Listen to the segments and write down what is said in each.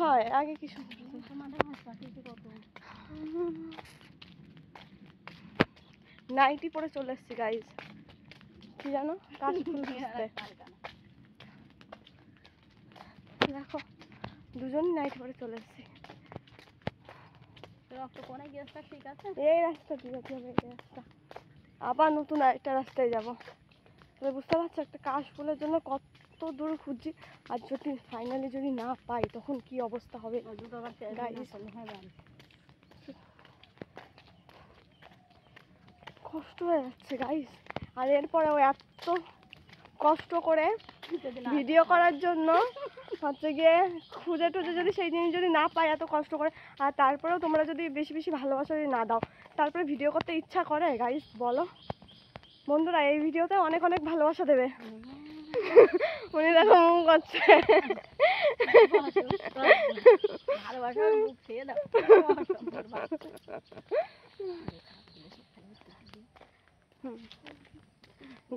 হয় আগে কি নাইটি পরে চলে এসছি গাইজ, কি জানো কাশফুল ভিজতে। দেখো দুজন নাইটি পরে চলে এসছি। ঠিক আছে, এই রাস্তা ঠিক আছে, এই রাস্তা আবার নতুন একটা রাস্তায় যাবো। তাহলে বুঝতে পারছো একটা কাশফুলের জন্য কত দূর খুঁজছি, আর যদি ফাইনালি যদি না পাই তখন কি অবস্থা হবে। কষ্ট হয়ে যাচ্ছে গাইস। আর এরপরেও এত কষ্ট করে ভিডিও করার জন্য হচ্ছে গিয়ে খুঁজে টুজে যদি সেই জিনিস যদি না পাই এত কষ্ট করে, আর তারপরেও তোমরা যদি বেশি বেশি ভালোবাসা যদি না দাও, তারপরে ভিডিও করতে ইচ্ছা করে গাইস বলো? বন্ধুরা এই ভিডিওতে অনেক অনেক ভালোবাসা দেবে। উনি দেখো মুখ করছে।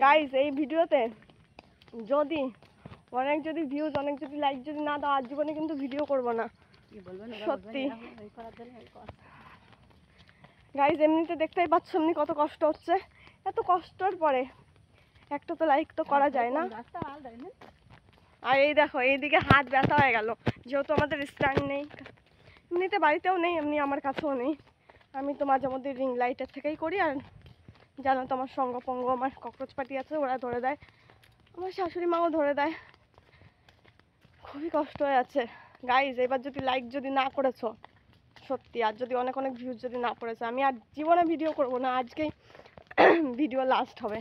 গাইস এই ভিডিওতে যদি অনেক যদি ভিউজ অনেক যদি লাইক যদি না দাও, আর জীবনে কিন্তু ভিডিও করব না সত্যি। গাইস এমনিতে দেখতেই পাচ্ছ এমনি কত কষ্ট হচ্ছে, এত কষ্টর পরে একটা তো লাইক তো করা যায় না। আর এই দেখো এইদিকে হাত ব্যথা হয়ে গেল, যেহেতু আমাদের স্ট্যান্ড নেই, এমনিতে বাড়িতেও নেই, এমনি আমার কাছেও নেই। আমি তো মাঝে মধ্যে রিং লাইটের থেকেই করি। আর জানো তো আমার সঙ্গ পঙ্গ আমার ককরোচ পাটি আছে, ওরা ধরে দেয়, আমার শাশুড়ি মাও ধরে দেয়, খুবই কষ্ট হয়ে আছে গাইজ। এবার যদি লাইক যদি না করেছো সত্যি, আর যদি অনেক অনেক ভিউজ যদি না পড়েছে, আমি আর জীবনে ভিডিও করব না, আজকেই ভিডিও লাস্ট হবে।